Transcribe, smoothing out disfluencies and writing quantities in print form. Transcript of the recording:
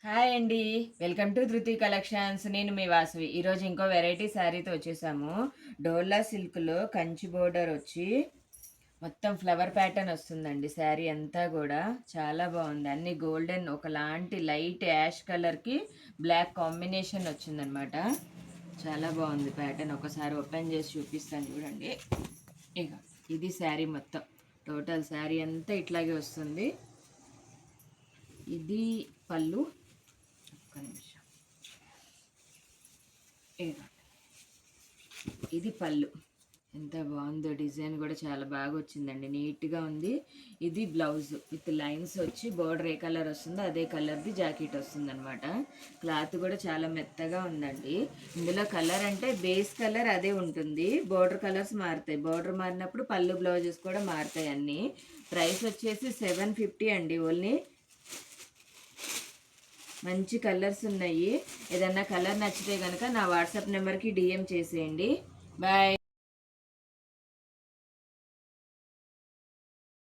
Hi అండి. Welcome to ధృతి collections. నేను మీ వాసవి. ఈరోజు ఇంకో వెరైటీ శారీతో వచ్చేసాము. డోలా సిల్క్లో కంచి బోర్డర్ వచ్చి మొత్తం ఫ్లవర్ ప్యాటర్న్ వస్తుందండి. శారీ అంతా కూడా చాలా బాగుంది. అన్ని గోల్డెన్ ఒకలాంటి లైట్ యాష్ కలర్కి బ్లాక్ కాంబినేషన్ వచ్చిందనమాట. చాలా బాగుంది ప్యాటర్న్. ఒకసారి ఓపెన్ చేసి చూపిస్తాను చూడండి. ఇక ఇది శారీ మొత్తం. టోటల్ శారీ అంతా ఇట్లాగే వస్తుంది. ఇది పళ్ళు. ఒక్క నిమిషం. ఇది పళ్ళు. ఎంత బాగుందో, డిజైన్ కూడా చాలా బాగా వచ్చిందండి, నీట్గా ఉంది. ఇది బ్లౌజ్ విత్ లైన్స్ వచ్చి బోర్డర్ ఏ కలర్ వస్తుందో అదే కలర్ది జాకెట్ వస్తుంది అనమాట. క్లాత్ కూడా చాలా మెత్తగా ఉందండి. ఇందులో కలర్ అంటే బేస్ కలర్ అదే ఉంటుంది, బోర్డర్ కలర్స్ మారుతాయి. బోర్డర్ మారినప్పుడు పళ్ళు బ్లౌజెస్ కూడా మారుతాయి అన్నీ. ప్రైస్ వచ్చేసి 750 అండి ఓన్లీ. మంచి కలర్స్ ఉన్నాయి. ఏదన్నా కలర్ నచ్చితే కనుక నా వాట్సాప్ నెంబర్కి డిఎం చేసేయండి. బాయ్.